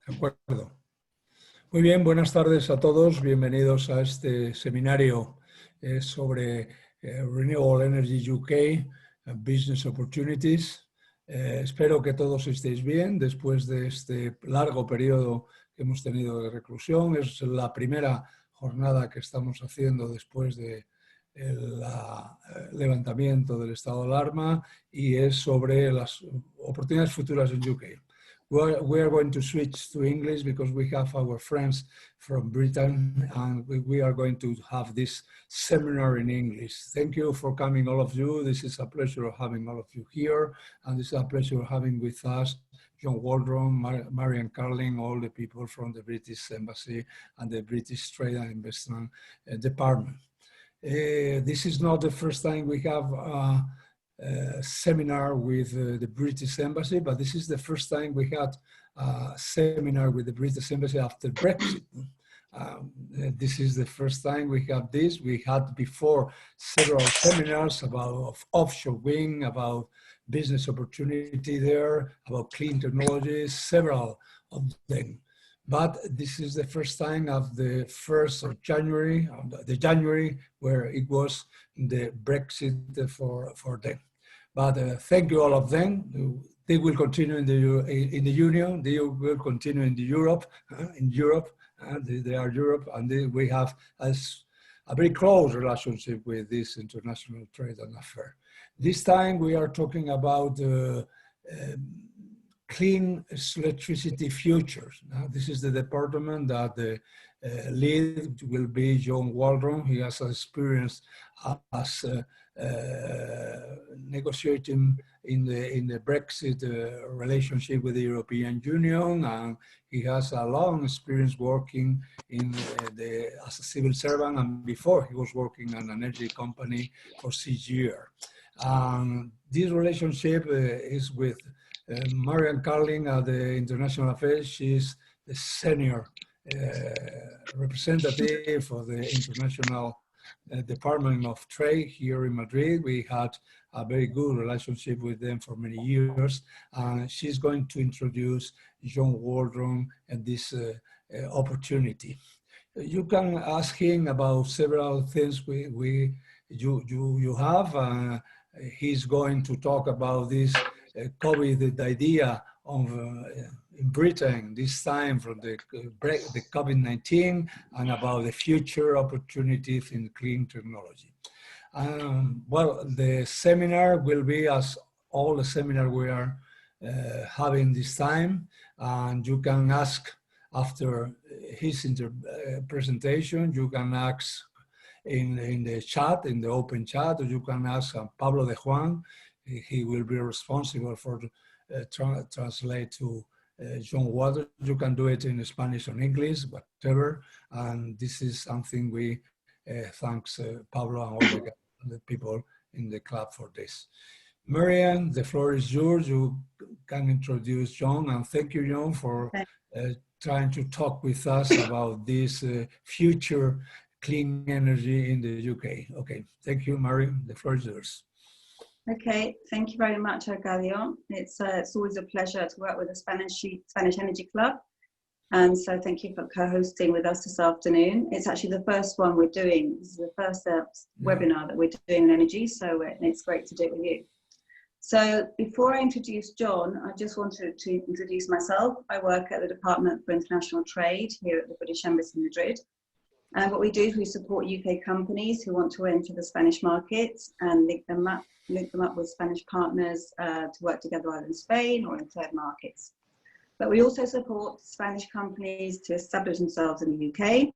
De acuerdo. Muy bien, buenas tardes a todos. Bienvenidos a este seminario sobre Renewable Energy UK, Business Opportunities. Espero que todos estéis bien después de este largo periodo que hemos tenido de reclusión. Es la primera jornada que estamos haciendo después de el levantamiento del estado de alarma y es sobre las oportunidades futuras en UK. We are going to switch to English because we have our friends from Britain and we are going to have this seminar in English. Thank you for coming, all of you. This is a pleasure of having all of you here, and this is a pleasure of having with us John Waldron, Marianne, Carlin, all the people from the British Embassy and the British Trade and Investment Department. This is not the first time we have seminar with the British Embassy, but this is the first time we had a seminar with the British Embassy after Brexit. This is the first time we have this. We had before several seminars about offshore wind, about business opportunity there, about clean technologies, several of them. But this is the first time of the 1st of January, where it was the Brexit for them. But thank you all of them. They will continue in the Union. They will continue in Europe. They are Europe, and we have a very close relationship with this international trade and affair. This time we are talking about clean electricity futures. This is the department that the lead will be John Waldron. He has experience as negotiating in the Brexit relationship with the European Union, and he has a long experience working as a civil servant, and before he was working in an energy company for 6 years. This relationship is with Marianne Carlin at the International Affairs. She's the senior representative for the International Department of Trade here in Madrid. We had a very good relationship with them for many years. She's going to introduce John Waldron and this opportunity. You can ask him about several things you have. He's going to talk about this COVID, the idea of in Britain this time from the COVID-19 and about the future opportunities in clean technology. Well, the seminar will be as all the seminar we are having this time, and you can ask after his presentation, you can ask in the chat, in the open chat, or you can ask Pablo de Juan. He will be responsible for translate to John Waldron. You can do it in Spanish or English, whatever. And this is something we thanks Pablo and all the people in the club for this. Marianne, the floor is yours. You can introduce John, and thank you, John, for trying to talk with us about this future clean energy in the UK. Okay, thank you, Marianne. The floor is yours. Okay, thank you very much, Arcadio. It's always a pleasure to work with the Spanish Energy Club. And so thank you for co-hosting with us this afternoon. It's actually the first one we're doing. This is the first webinar that we're doing in energy, so it's great to do it with you. So before I introduce John, I just wanted to introduce myself. I work at the Department for International Trade here at the British Embassy in Madrid. And what we do is we support UK companies who want to enter the Spanish markets and link them up with Spanish partners to work together either in Spain or in third markets. But we also support Spanish companies to establish themselves in the UK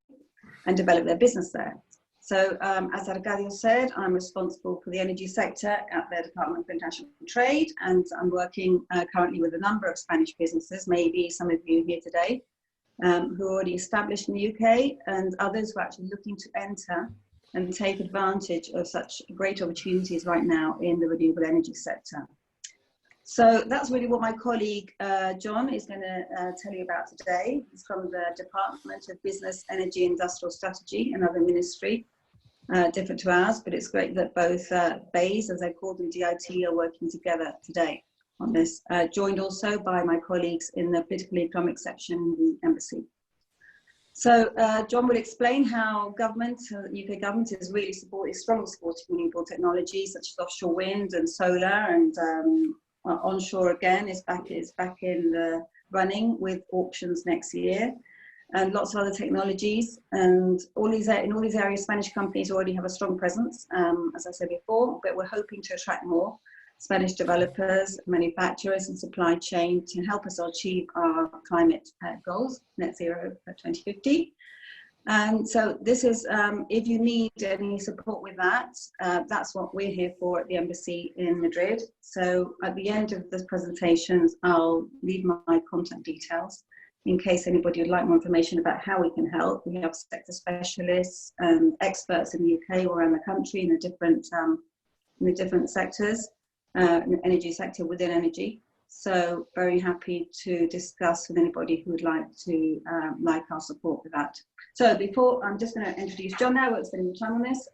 and develop their business there. So as Arcadio said, I'm responsible for the energy sector at the Department for International Trade, and I'm working currently with a number of Spanish businesses, maybe some of you here today, who are already established in the UK, and others who are actually looking to enter and take advantage of such great opportunities right now in the renewable energy sector. So that's really what my colleague John is going to tell you about today. He's from the Department of Business, Energy, Industrial Strategy, another ministry, different to ours, but it's great that both BEIS, as they call them, DIT, are working together today. on this, joined also by my colleagues in the political economic section in the embassy. So John will explain how government, the UK government is really strongly supporting renewable technologies such as offshore wind and solar, and onshore again is back in the running with auctions next year, and lots of other technologies. And in all these areas, Spanish companies already have a strong presence, as I said before, but we're hoping to attract more Spanish developers, manufacturers and supply chain to help us achieve our climate goals, net zero by 2050. And so this is, if you need any support with that, that's what we're here for at the embassy in Madrid. So at the end of this presentation, I'll leave my contact details in case anybody would like more information about how we can help. We have sector specialists and experts in the UK or around the country in the different sectors. Energy sector within energy. So very happy to discuss with anybody who would like to like our support with that. So before, I'm just going to introduce John now. We're spending time on this.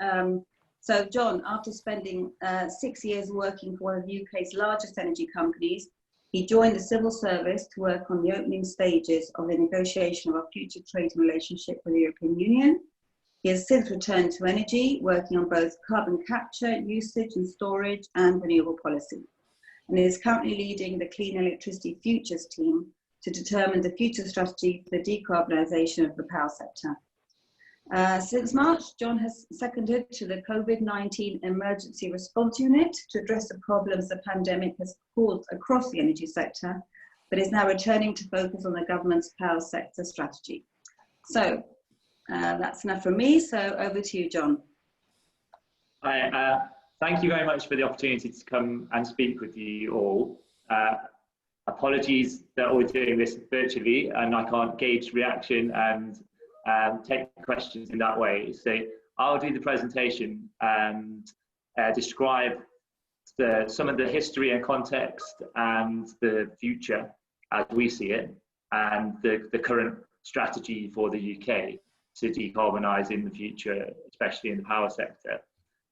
So John, after spending 6 years working for one of the UK's largest energy companies, he joined the civil service to work on the opening stages of the negotiation of our future trading relationship with the European Union. He has since returned to energy, working on both carbon capture, usage and storage, and renewable policy. And is currently leading the Clean Electricity Futures team to determine the future strategy for the decarbonisation of the power sector. Since March, John has seconded to the COVID-19 Emergency Response Unit to address the problems the pandemic has caused across the energy sector, but is now returning to focus on the government's power sector strategy. So, that's enough from me, so over to you, John. Hi, thank you very much for the opportunity to come and speak with you all. Apologies that we're doing this virtually and I can't gauge reaction and take questions in that way. So I'll do the presentation and describe some of the history and context and the future as we see it, and the current strategy for the UK to decarbonise in the future, especially in the power sector.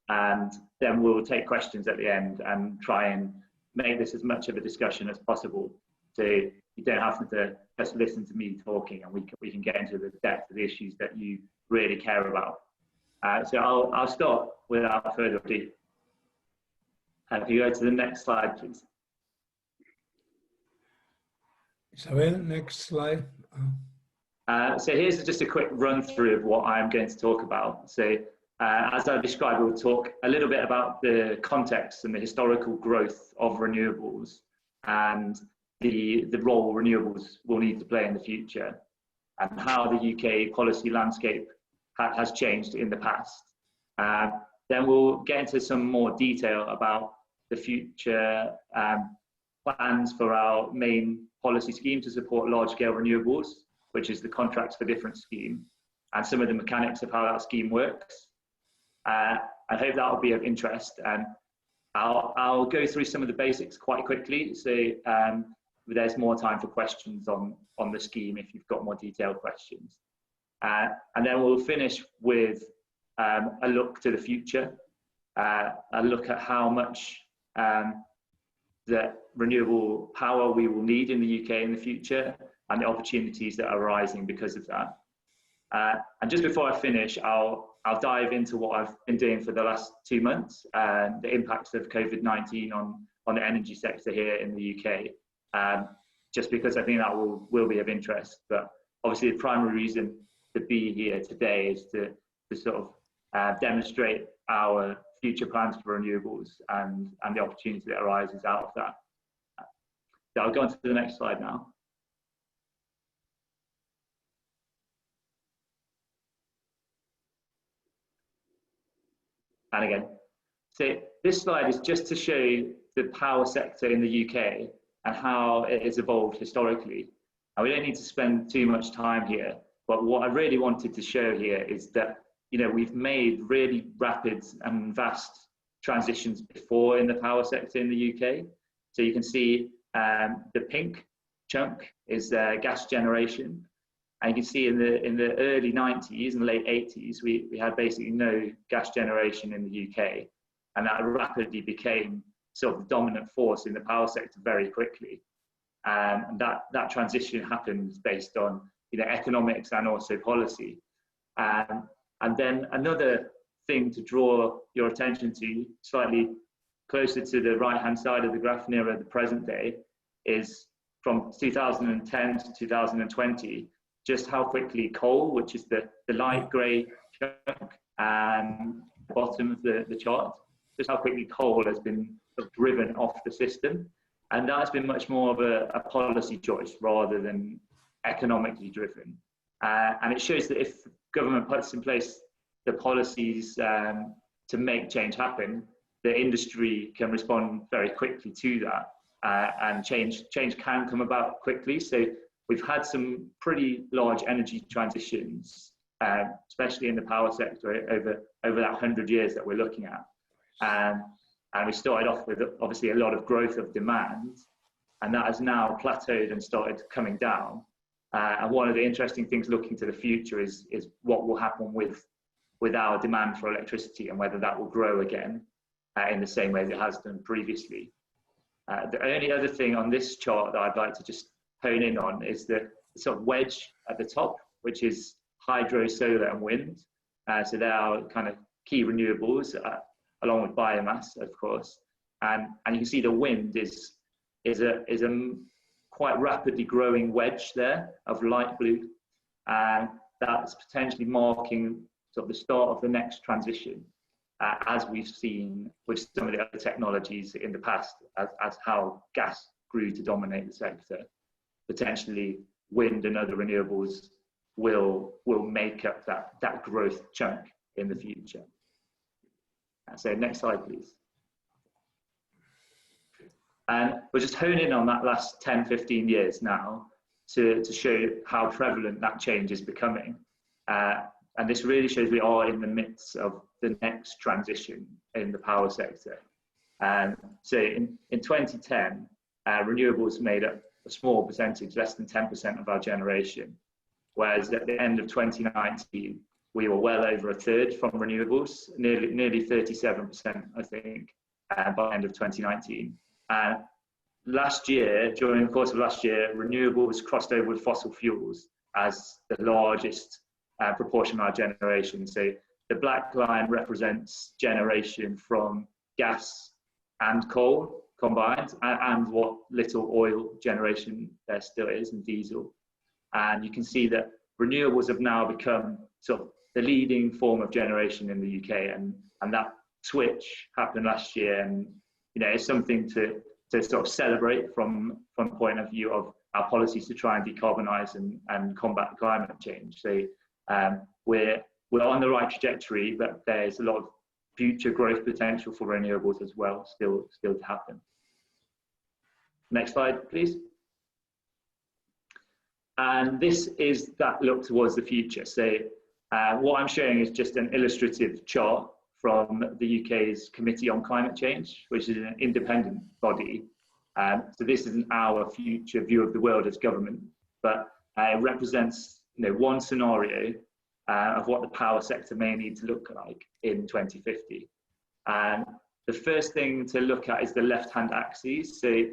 And then we'll take questions at the end and try and make this as much of a discussion as possible, so you don't have to just listen to me talking, and we can get into the depth of the issues that you really care about. So I'll start without further ado. If you go to the next slide, please. Isabel, next slide. So here's just a quick run through of what I'm going to talk about. So as I described, we'll talk a little bit about the context and the historical growth of renewables and the role renewables will need to play in the future, and how the UK policy landscape has changed in the past. Then we'll get into some more detail about the future plans for our main policy scheme to support large-scale renewables, which is the Contracts for Difference scheme, and some of the mechanics of how that scheme works. I hope that will be of interest, and I'll go through some of the basics quite quickly, so there's more time for questions on the scheme if you've got more detailed questions. And then we'll finish with a look to the future, a look at how much the renewable power we will need in the UK in the future, and the opportunities that are arising because of that. And just before I finish, I'll dive into what I've been doing for the last 2 months, the impacts of COVID-19 on the energy sector here in the UK, just because I think that will be of interest. But obviously the primary reason to be here today is to sort of demonstrate our future plans for renewables and the opportunity that arises out of that. So I'll go on to the next slide now. And again, so this slide is just to show you the power sector in the UK and how it has evolved historically. And we don't need to spend too much time here, but what I really wanted to show here is that, you know, we've made really rapid and vast transitions before in the power sector in the UK. So you can see the pink chunk is gas generation. And you can see in the early 90s and late 80s, we had basically no gas generation in the UK. And that rapidly became sort of dominant force in the power sector very quickly. And that transition happens based on, you know, economics and also policy. And then another thing to draw your attention to, slightly closer to the right-hand side of the graph nearer the present day, is from 2010 to 2020, just how quickly coal, which is the light grey chunk and the bottom of the chart, just how quickly coal has been sort of driven off the system. And that's been much more of a policy choice rather than economically driven. And it shows that if government puts in place the policies to make change happen, the industry can respond very quickly to that. And change can come about quickly. So we've had some pretty large energy transitions, especially in the power sector over that 100 years that we're looking at. And we started off with obviously a lot of growth of demand, and that has now plateaued and started coming down. And one of the interesting things looking to the future is what will happen with our demand for electricity and whether that will grow again in the same way as it has done previously. The only other thing on this chart that I'd like to just hone in on is the sort of wedge at the top, which is hydro, solar and wind. So they are kind of key renewables, along with biomass, of course. And you can see the wind is a quite rapidly growing wedge there of light blue. And that's potentially marking sort of the start of the next transition, as we've seen with some of the other technologies in the past, as how gas grew to dominate the sector. Potentially wind and other renewables will make up that growth chunk in the future. So next slide, please. And we'll just hone in on that last 10, 15 years now to show how prevalent that change is becoming. And this really shows we are in the midst of the next transition in the power sector. So in 2010, renewables made up a small percentage, less than 10% of our generation, whereas at the end of 2019, we were well over a third from renewables, nearly 37%, I think, by the end of 2019. And last year, during the course of last year, renewables crossed over with fossil fuels as the largest proportion of our generation. So the black line represents generation from gas and coal combined, and what little oil generation there still is, and diesel. And you can see that renewables have now become sort of the leading form of generation in the UK, and that switch happened last year, and you know, it's something to sort of celebrate from the point of view of our policies to try and decarbonise and combat climate change. So we're on the right trajectory, but there's a lot of future growth potential for renewables as well, still to happen. Next slide, please. And this is that look towards the future. So what I'm showing is just an illustrative chart from the UK's Committee on Climate Change, which is an independent body. So this isn't our future view of the world as government, but it represents, you know, one scenario of what the power sector may need to look like in 2050. And the first thing to look at is the left-hand axis. So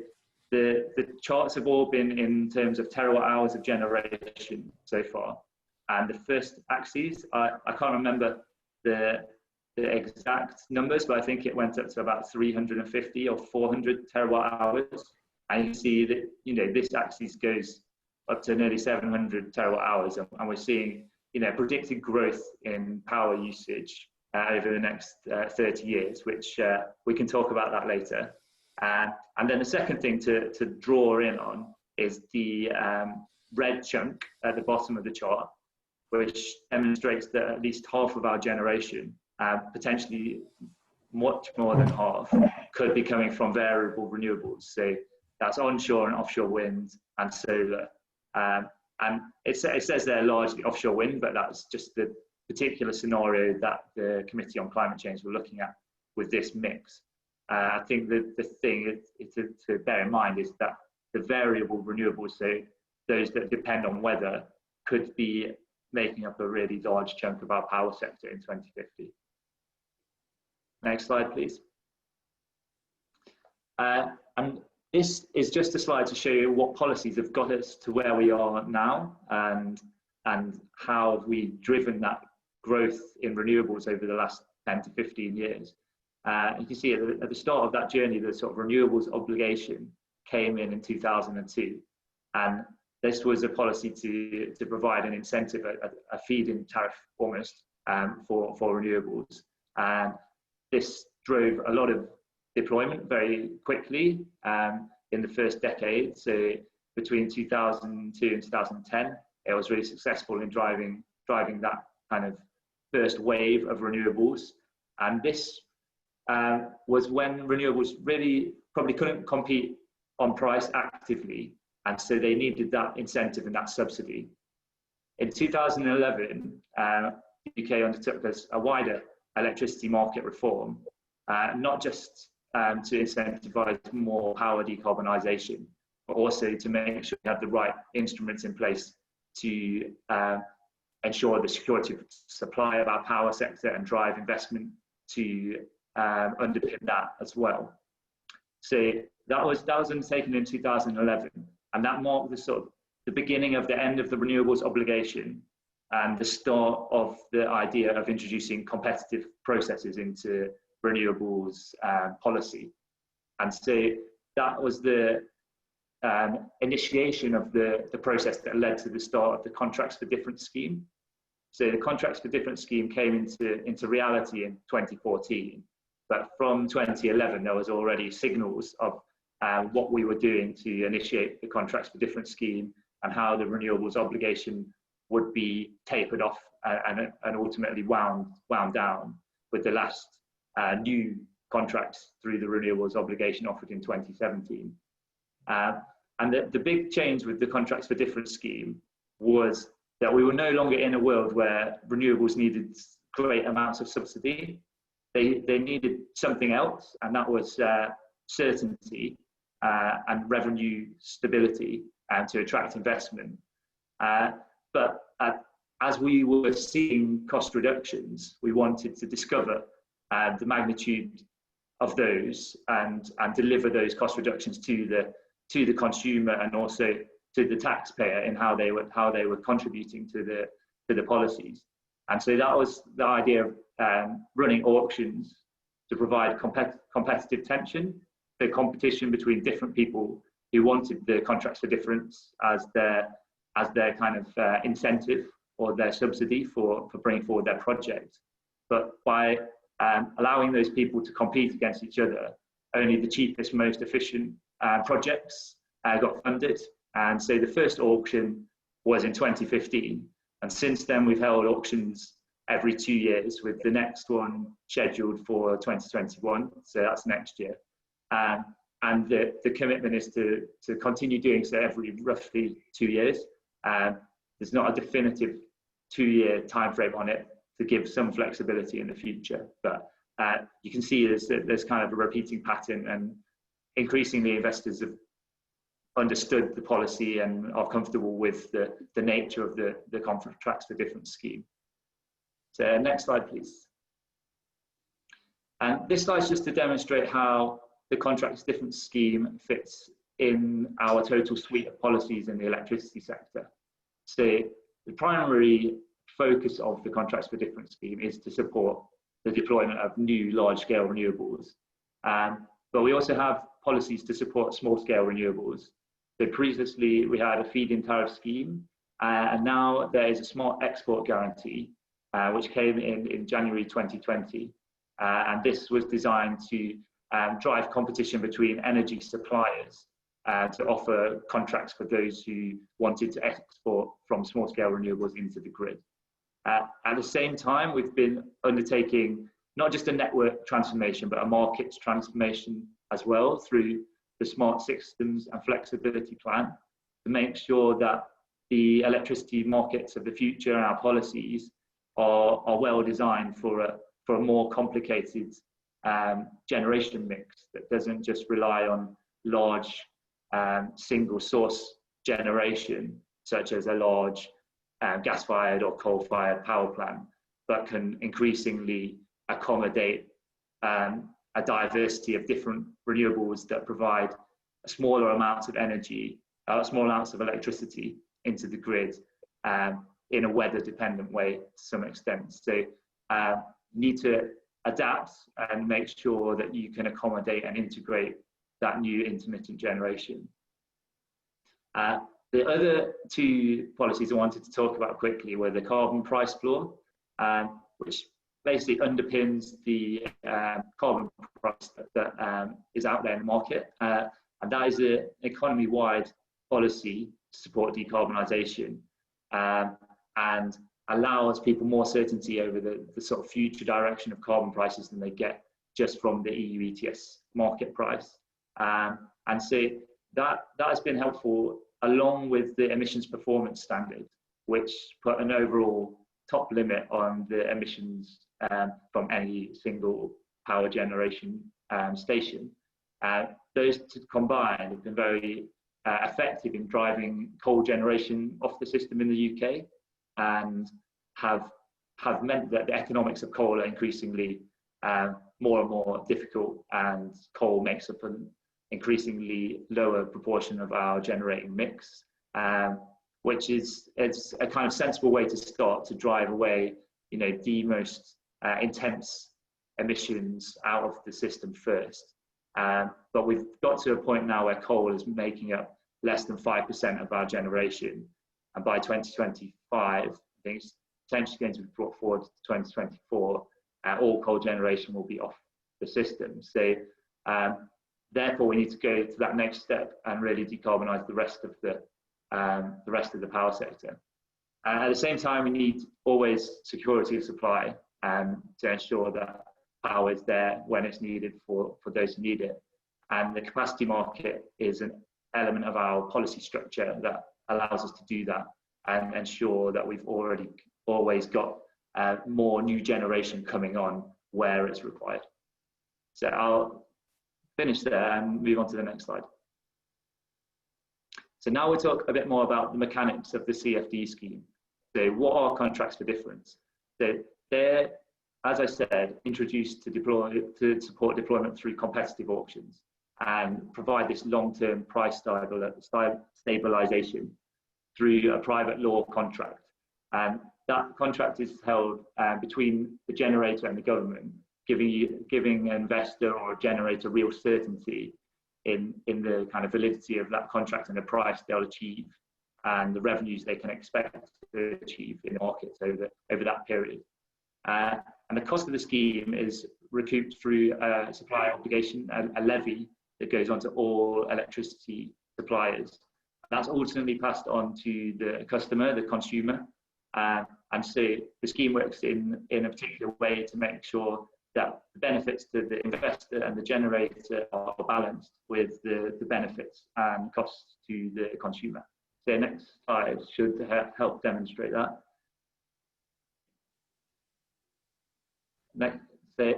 the charts have all been in terms of terawatt hours of generation so far. And the first axis, I can't remember the exact numbers, but I think it went up to about 350 or 400 terawatt hours. And you see that, you know, this axis goes up to nearly 700 terawatt hours, and we're seeing, you know, predicted growth in power usage over the next 30 years, which we can talk about that later. And then the second thing to draw in on is the red chunk at the bottom of the chart, which demonstrates that at least half of our generation, potentially much more than half, could be coming from variable renewables. So that's onshore and offshore wind and solar. And it says they're largely offshore wind, but that's just the particular scenario that the Committee on Climate Change were looking at with this mix. I think that the thing to bear in mind is that the variable renewables, so those that depend on weather, could be making up a really large chunk of our power sector in 2050. Next slide, please. And this is just a slide to show you what policies have got us to where we are now, and how have we driven that growth in renewables over the last 10 to 15 years. You can see at the start of that journey, the sort of renewables obligation came in 2002. And this was a policy to provide an incentive, a feed-in tariff almost, for renewables. And this drove a lot of deployment very quickly in the first decade. So between 2002 and 2010, it was really successful in driving that kind of first wave of renewables. And this was when renewables really probably couldn't compete on price actively, and so they needed that incentive and that subsidy. In 2011, the UK undertook a wider electricity market reform, not just to incentivise more power decarbonisation, but also to make sure we had the right instruments in place to ensure the security of supply of our power sector and drive investment to underpin that as well. So that was undertaken in 2011, and that marked the beginning of the end of the renewables obligation and the start of the idea of introducing competitive processes into renewables policy. And so that was the initiation of the process that led to the start of the Contracts for Difference scheme. So the Contracts for Difference scheme came into reality in 2014, but from 2011 there was already signals of what we were doing to initiate the Contracts for Difference scheme and how the renewables obligation would be tapered off and ultimately wound down with the last new contracts through the renewables obligation offered in 2017. And the big change with the Contracts for Difference scheme was that we were no longer in a world where renewables needed great amounts of subsidy. They needed something else, and that was certainty and revenue stability to attract investment. But as we were seeing cost reductions, we wanted to discover the magnitude of those and deliver those cost reductions to the consumer and also to the taxpayer in how they were contributing to the policies. And so that was the idea of running auctions to provide competitive tension, the competition between different people who wanted the Contracts for Difference as their kind of incentive or their subsidy for bringing forward their project. But by allowing those people to compete against each other, only the cheapest, most efficient projects got funded. And so the first auction was in 2015. And since then, we've held auctions every 2 years, with the next one scheduled for 2021. So that's next year. And the commitment is to continue doing so every roughly 2 years. There's not a definitive 2-year timeframe on it to give some flexibility in the future. But you can see there's kind of a repeating pattern, and increasingly investors have understood the policy and are comfortable with the nature of the Contracts for Difference scheme. So next slide, please. And this slide is just to demonstrate how the Contracts for Difference scheme fits in our total suite of policies in the electricity sector. So the primary focus of the Contracts for Difference scheme is to support the deployment of new large-scale renewables. But we also have policies to support small-scale renewables. So previously we had a feed-in tariff scheme, and now there is a smart export guarantee, which came in January 2020. And this was designed to drive competition between energy suppliers to offer contracts for those who wanted to export from small-scale renewables into the grid. At the same time, we've been undertaking not just a network transformation, but a markets transformation as well through the Smart Systems and Flexibility Plan to make sure that the electricity markets of the future and our policies are well designed for a more complicated generation mix that doesn't just rely on large single source generation, such as a large gas-fired or coal-fired power plant, but can increasingly accommodate a a diversity of different renewables that provide smaller amounts of energy, small amounts of electricity into the grid in a weather-dependent way to some extent. So need to adapt and make sure that you can accommodate and integrate that new intermittent generation. The other two policies I wanted to talk about quickly were the carbon price floor, which basically underpins the carbon price that is out there in the market. And that is an economy-wide policy to support decarbonisation and allows people more certainty over the sort of future direction of carbon prices than they get just from the EU ETS market price. And so that has been helpful, along with the emissions performance standard, which put an overall top limit on the emissions from any single power generation station. Those two combined have been very effective in driving coal generation off the system in the UK, and have meant that the economics of coal are increasingly more and more difficult, and coal makes up an increasingly lower proportion of our generating mix, which is a kind of sensible way to start to drive away, the most intense emissions out of the system first. But we've got to a point now where coal is making up less than 5% of our generation, and by 2025, I think it's potentially going to be brought forward to 2024. All coal generation will be off the system. So therefore, we need to go to that next step and really decarbonise the rest of the power sector. At the same time, we need always security of supply to ensure that power is there when it's needed for those who need it. And the capacity market is an element of our policy structure that allows us to do that and ensure that we've always got more new generation coming on where it's required. So I'll finish there and move on to the next slide. So now we'll talk a bit more about the mechanics of the CFD scheme. So what are contracts for difference? So they're, as I said, introduced to support deployment through competitive auctions and provide this long-term price stabilization through a private law contract. And that contract is held between the generator and the government, giving an investor or a generator real certainty in the kind of validity of that contract and the price they'll achieve and the revenues they can expect to achieve in the markets over that period. And the cost of the scheme is recouped through a supply obligation, a levy that goes on to all electricity suppliers. That's ultimately passed on to the customer, the consumer. And so the scheme works in a particular way to make sure that the benefits to the investor and the generator are balanced with the benefits and costs to the consumer. So next slide should help demonstrate that. Next, so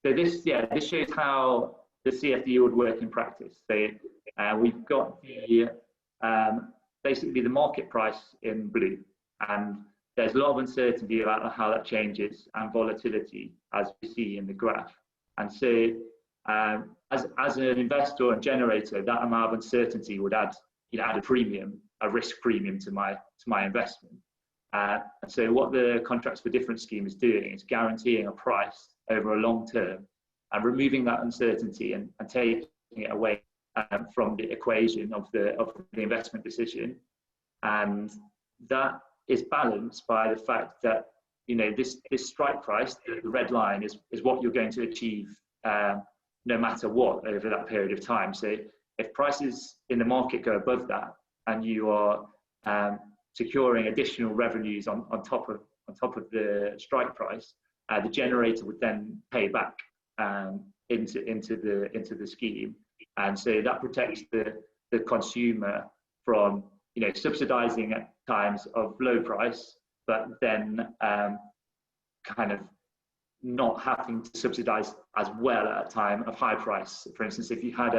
this shows how the CFD would work in practice. So we've got basically the market price in blue, and there's a lot of uncertainty about how that changes and volatility, as we see in the graph. And so as an investor and generator, that amount of uncertainty would add a premium, a risk premium to my investment. And so what the Contracts for Difference scheme is doing is guaranteeing a price over a long term and removing that uncertainty and taking it away from the equation of the investment decision. And that is balanced by the fact that this strike price, the red line, is what you're going to achieve no matter what over that period of time. So if prices in the market go above that and you are securing additional revenues on top of the strike price, the generator would then pay back into the scheme, and so that protects the consumer from subsidizing at times of low price, but then kind of not having to subsidize as well at a time of high price. For instance, if you had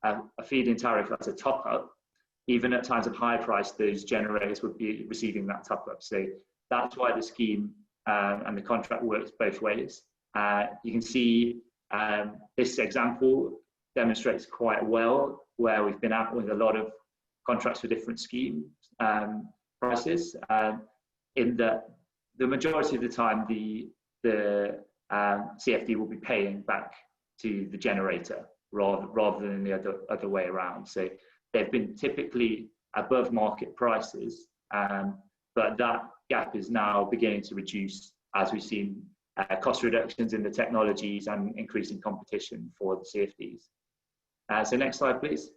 a feed-in tariff as a top-up, even at times of high price, those generators would be receiving that top-up. So that's why the scheme and the contract works both ways. You can see This example demonstrates quite well where we've been at with a lot of contracts for different scheme prices, in that the majority of the time the CFD will be paying back to the generator rather than the other way around. So they've been typically above market prices, but that gap is now beginning to reduce as we've seen cost reductions in the technologies and increasing competition for the CFDs. So next slide, please.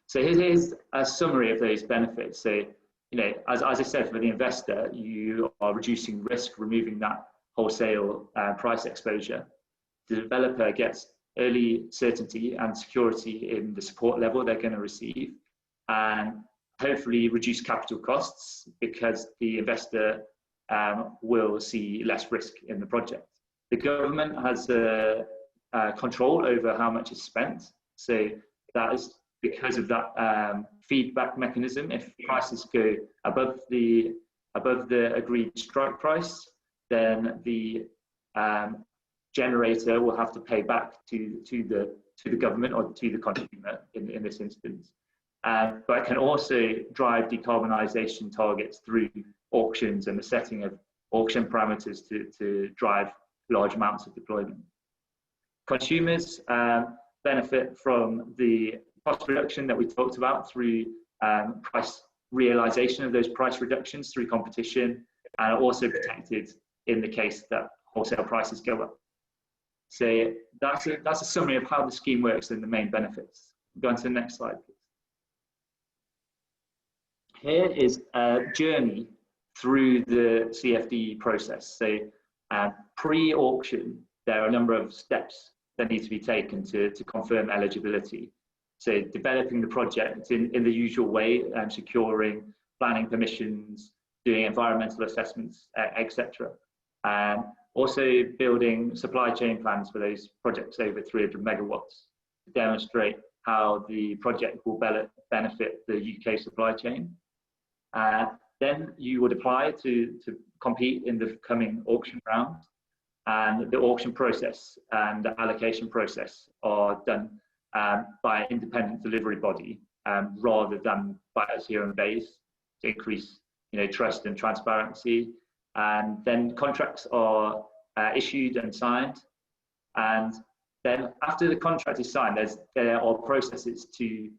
So here's a summary of those benefits. So, as I said, for the investor, you are reducing risk, removing that wholesale price exposure. The developer gets early certainty and security in the support level they're going to receive, and hopefully reduce capital costs because the investor will see less risk in the project. The government has control over how much is spent. So that is because of that feedback mechanism. If prices go above the agreed strike price, then the generator will have to pay back to the government or to the consumer in this instance. But it can also drive decarbonisation targets through auctions and the setting of auction parameters to drive large amounts of deployment. Consumers benefit from the cost reduction that we talked about through price realisation of those price reductions through competition, and are also protected in the case that wholesale prices go up. So that's a summary of how the scheme works and the main benefits. Go on to the next slide, please. Here is a journey through the CFD process. So pre-auction, there are a number of steps that need to be taken to confirm eligibility. So developing the project in the usual way, securing planning permissions, doing environmental assessments, etc. Also building supply chain plans for those projects over 300 megawatts to demonstrate how the project will benefit the UK supply chain. Then you would apply to compete in the coming auction round, and the auction process and the allocation process are done by an independent delivery body rather than by us here in BEIS to increase trust and transparency. And then contracts are issued and signed, and then after the contract is signed, there are processes to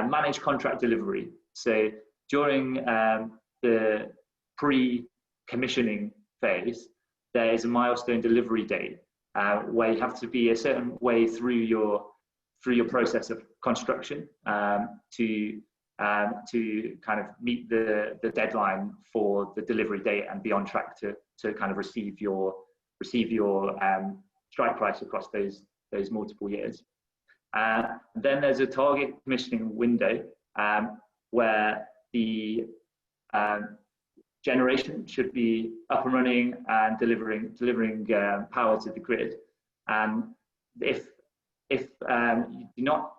manage contract delivery. So during the pre-commissioning phase, there is a milestone delivery date where you have to be a certain way through your process of construction to kind of meet the deadline for the delivery date and be on track to kind of receive your strike price across those multiple years. Then there's a target commissioning window where the generation should be up and running and delivering power to the grid. And if you do not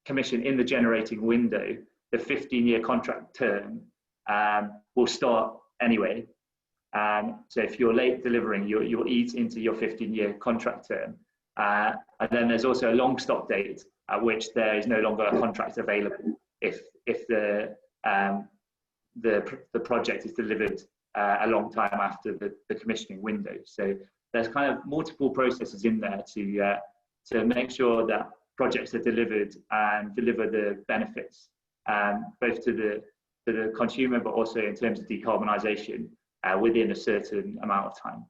commission in the generating window, the 15-year contract term will start anyway. So if you're late delivering, you'll eat into your 15-year contract term. And then there's also a long stop date at which there is no longer a contract available if the project is delivered a long time after the commissioning window. So there's kind of multiple processes in there to make sure that projects are delivered and deliver the benefits, both to the consumer, but also in terms of decarbonisation within a certain amount of time.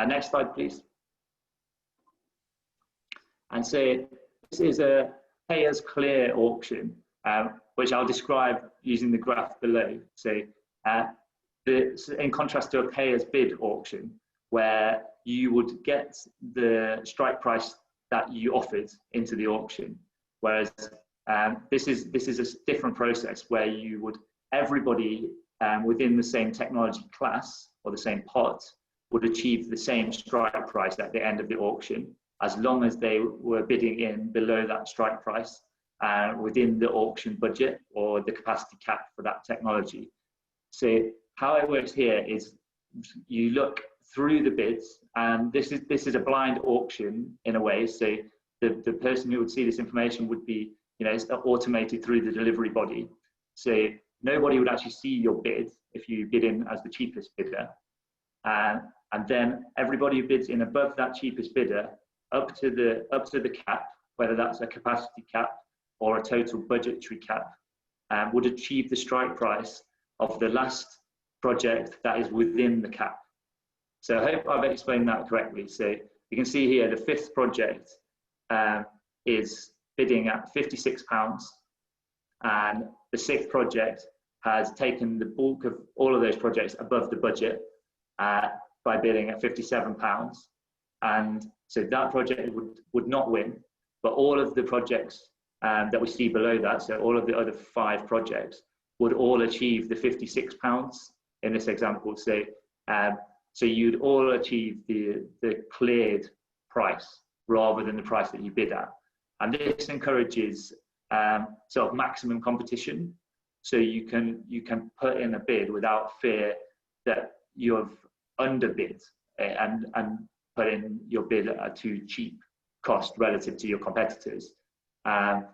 Next slide, please. And so this is a pay-as-clear auction, which I'll describe using the graph below. So in contrast to a pay-as-bid auction, where you would get the strike price that you offered into the auction, whereas this is a different process where you would everybody within the same technology class or the same pot would achieve the same strike price at the end of the auction, as long as they were bidding in below that strike price within the auction budget or the capacity cap for that technology. So how it works here is you look through the bids, and this is a blind auction in a way. So the person who would see this information would be, it's automated through the delivery body. So nobody would actually see your bid if you bid in as the cheapest bidder. And then everybody who bids in above that cheapest bidder up to the cap, whether that's a capacity cap or a total budgetary cap, would achieve the strike price of the last project that is within the cap. So I hope I've explained that correctly. So you can see here the 5th project is bidding at £56, and the 6th project has taken the bulk of all of those projects above the budget by bidding at £57. And so that project would not win, but all of the projects that we see below that, so all of the other 5 projects, would all achieve the £56 in this example. So, so you'd all achieve the cleared price rather than the price that you bid at. And this encourages sort of maximum competition. So you can put in a bid without fear that you've underbid and put in your bid at a too cheap cost relative to your competitors. And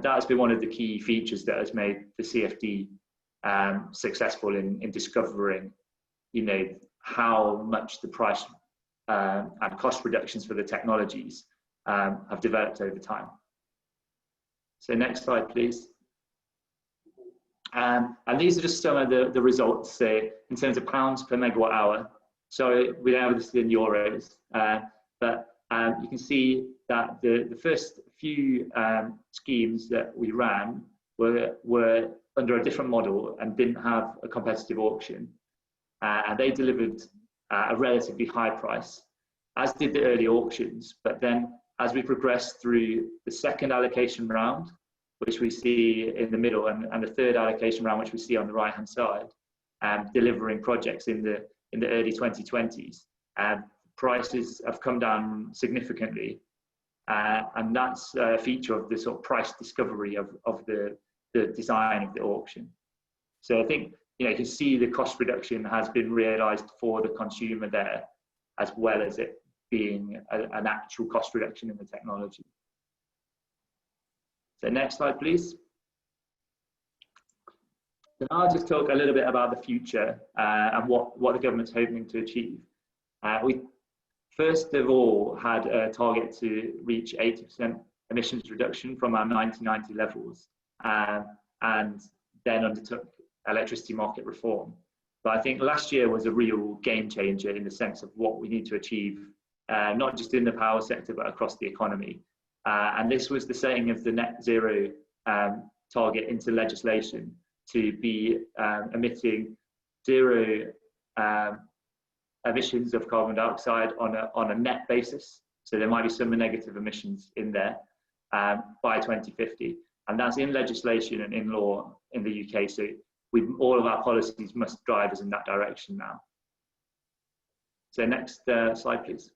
that's been one of the key features that has made the CFD successful in discovering, how much the price and cost reductions for the technologies have developed over time. So next slide, please. And these are just some of the results, say, in terms of pounds per megawatt hour. So we don't have this in euros, but you can see that the first few schemes that we ran were under a different model and didn't have a competitive auction. And they delivered a relatively high price, as did the early auctions. But then as we progressed through the second allocation round, which we see in the middle, and the third allocation round, which we see on the right-hand side, delivering projects in the early 2020s, prices have come down significantly, and that's a feature of the sort of price discovery of the design of the auction. So I think you can see the cost reduction has been realised for the consumer there, as well as it being an actual cost reduction in the technology. So next slide, please. So I'll just talk a little bit about the future and what the government's hoping to achieve. We first of all had a target to reach 80% emissions reduction from our 1990 levels, and then undertook electricity market reform. But I think last year was a real game changer in the sense of what we need to achieve, not just in the power sector, but across the economy. And this was the setting of the net zero target into legislation to be emitting zero emissions of carbon dioxide on a net basis. So there might be some negative emissions in there by 2050. And that's in legislation and in law in the UK. So all of our policies must drive us in that direction now. So next slide, please.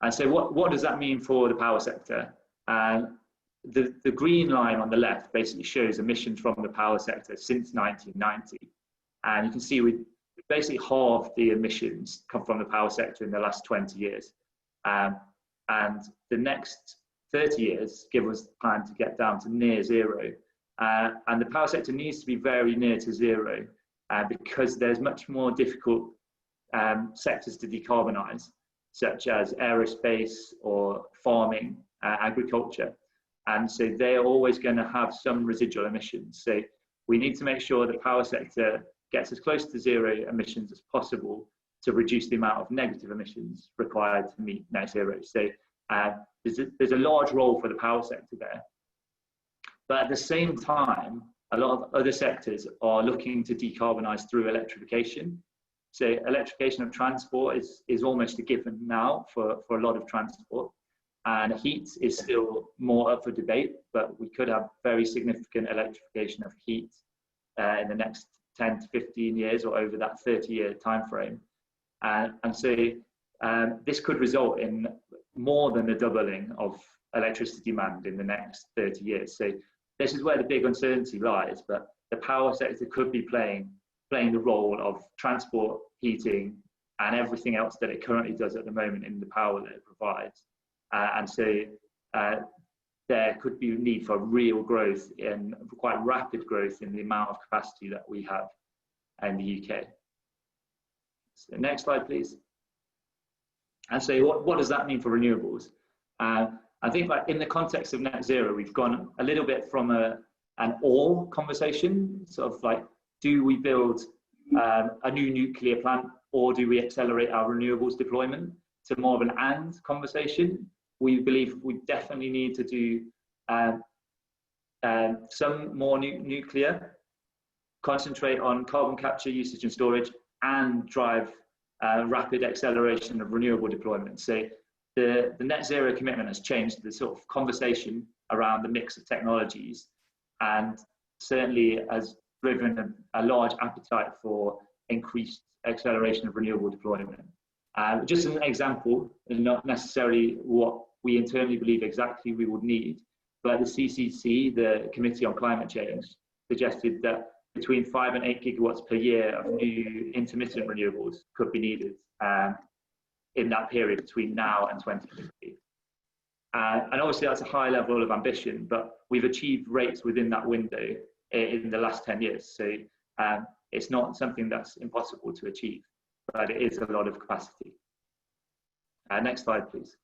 And so what does that mean for the power sector? The green line on the left basically shows emissions from the power sector since 1990. And you can see we basically halved the emissions come from the power sector in the last 20 years. And the next 30 years give us time to get down to near zero. And the power sector needs to be very near to zero because there's much more difficult sectors to decarbonise, such as aerospace or farming, agriculture. And so they're always going to have some residual emissions. So we need to make sure the power sector gets as close to zero emissions as possible to reduce the amount of negative emissions required to meet net zero. So there's a large role for the power sector there. But at the same time, a lot of other sectors are looking to decarbonise through electrification. So electrification of transport is almost a given now for a lot of transport. And heat is still more up for debate, but we could have very significant electrification of heat in the next 10 to 15 years or over that 30-year time frame. And so this could result in more than a doubling of electricity demand in the next 30 years. So this is where the big uncertainty lies, but the power sector could be playing playing the role of transport, heating, and everything else that it currently does at the moment in the power that it provides. And so there could be a need for real growth, and quite rapid growth in the amount of capacity that we have in the UK. So next slide, please. And so what does that mean for renewables? I think like in the context of net zero, we've gone a little bit from an or conversation, sort of like, do we build a new nuclear plant, or do we accelerate our renewables deployment, to more of an and conversation. We believe we definitely need to do some more nuclear, concentrate on carbon capture, usage and storage, and drive rapid acceleration of renewable deployment. So the net zero commitment has changed the sort of conversation around the mix of technologies, and certainly has driven a large appetite for increased acceleration of renewable deployment. Just as an example, and not necessarily what we internally believe exactly we would need, but the CCC, the Committee on Climate Change, suggested that between 5 and 8 gigawatts per year of new intermittent renewables could be needed in that period between now and 2050. And obviously that's a high level of ambition, but we've achieved rates within that window in the last 10 years. So it's not something that's impossible to achieve, but it is a lot of capacity. Next slide, please.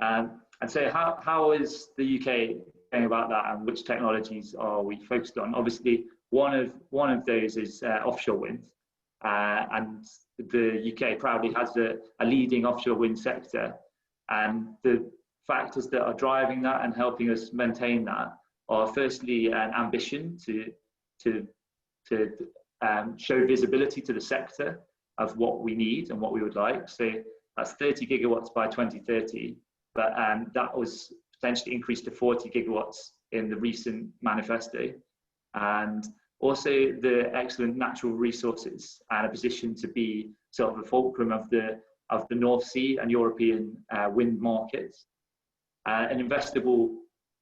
And so how is the UK going about that, and which technologies are we focused on? Obviously, one of those is offshore wind, and the UK proudly has a leading offshore wind sector, and the factors that are driving that and helping us maintain that are firstly an ambition to show visibility to the sector of what we need and what we would like. So that's 30 gigawatts by 2030, but that was potentially increased to 40 gigawatts in the recent manifesto. And also the excellent natural resources and a position to be sort of a fulcrum of the North Sea and European wind markets. An investable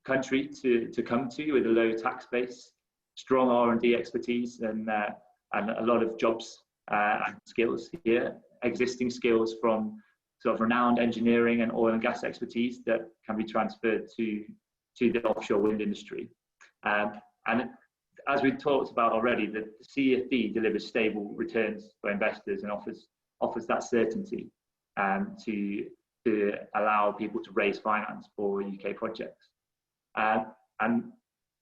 country to come to with a low tax base, strong R&D expertise, and a lot of jobs and skills here, existing skills from sort of renowned engineering and oil and gas expertise that can be transferred to the offshore wind industry. And as we talked about already, the CFD delivers stable returns for investors and offers that certainty to allow people to raise finance for UK projects. And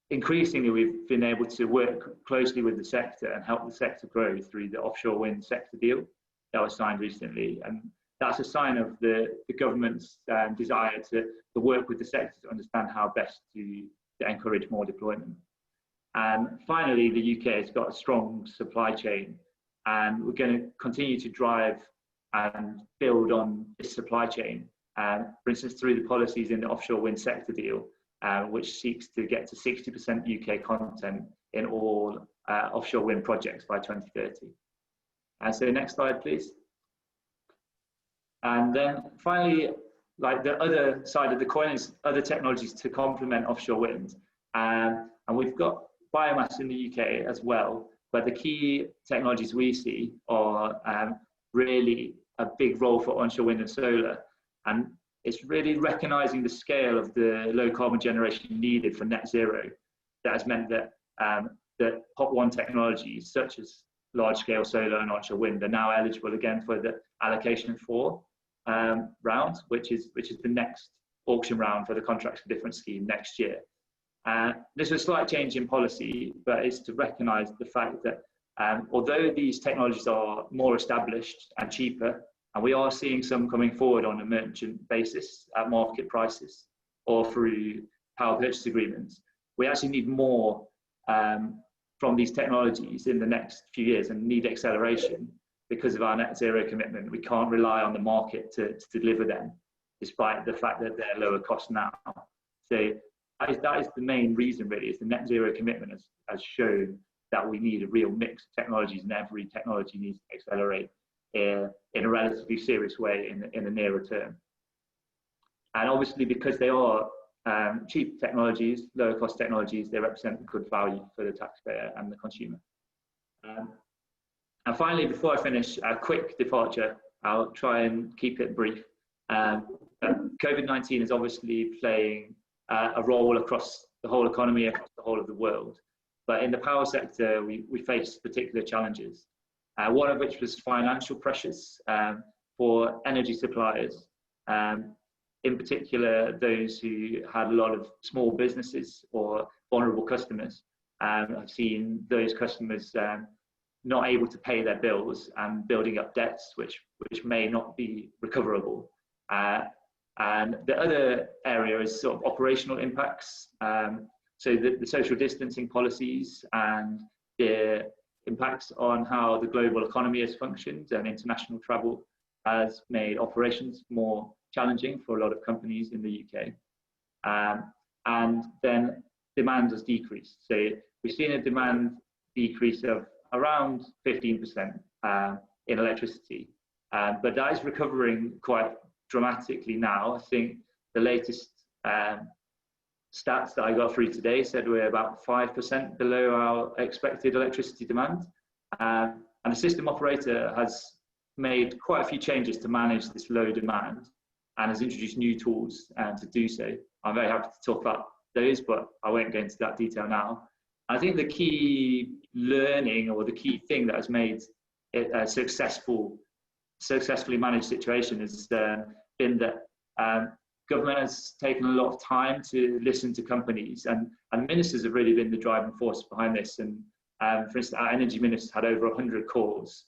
increasingly, we've been able to work closely with the sector and help the sector grow through the offshore wind sector deal that was signed recently. And that's a sign of the government's desire to work with the sector to understand how best to encourage more deployment. And finally, the UK has got a strong supply chain, and we're going to continue to drive and build on this supply chain. For instance, through the policies in the offshore wind sector deal, which seeks to get to 60% UK content in all offshore wind projects by 2030. So next slide, please. And then finally, like the other side of the coin is other technologies to complement offshore wind. And we've got biomass in the UK as well, but the key technologies we see are really a big role for onshore wind and solar. And it's really recognizing the scale of the low carbon generation needed for net zero that has meant that the Hot 1 technologies, such as large scale solar and onshore wind, are now eligible again for the allocation 4 round, which is the next auction round for the contracts for difference scheme next year. This is a slight change in policy, but it's to recognize the fact that although these technologies are more established and cheaper, and we are seeing some coming forward on a merchant basis at market prices or through power purchase agreements, we actually need more from these technologies in the next few years and need acceleration because of our net zero commitment. We can't rely on the market to deliver them, despite the fact that they're lower cost now. So that is the main reason, really, is the net zero commitment has shown that we need a real mix of technologies, and every technology needs to accelerate in a relatively serious way in the nearer term. And obviously, because they are cheap technologies, lower cost technologies, they represent good value for the taxpayer and the consumer. And finally, before I finish, a quick departure. I'll try and keep it brief. COVID-19 is obviously playing a role across the whole economy, across the whole of the world. But in the power sector, we face particular challenges. One of which was financial pressures for energy suppliers, in particular those who had a lot of small businesses or vulnerable customers. I've seen those customers not able to pay their bills and building up debts which may not be recoverable. And the other area is sort of operational impacts. So the social distancing policies and the impacts on how the global economy has functioned, and international travel has made operations more challenging for a lot of companies in the UK. And then demand has decreased. So we've seen a demand decrease of around 15% in electricity, but that is recovering quite dramatically now. I think the latest stats that I got through today said we're about 5% below our expected electricity demand. And the system operator has made quite a few changes to manage this low demand and has introduced new tools to do so. I'm very happy to talk about those, but I won't go into that detail now. I think the key learning, or the key thing that has made it a successfully managed situation has been that government has taken a lot of time to listen to companies, and ministers have really been the driving force behind this. And for instance, our energy minister had over 100 calls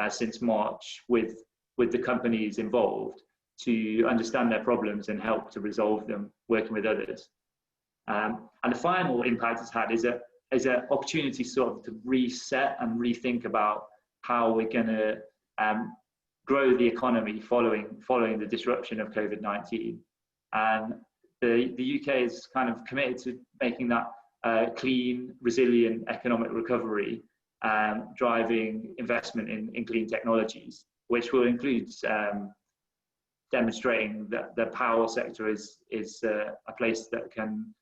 since March with the companies involved to understand their problems and help to resolve them, working with others. And the final impact it's had is an opportunity sort of to reset and rethink about how we're going to grow the economy following the disruption of COVID-19. And the UK is kind of committed to making that clean, resilient economic recovery, driving investment in clean technologies, which will include demonstrating that the power sector is a place that can,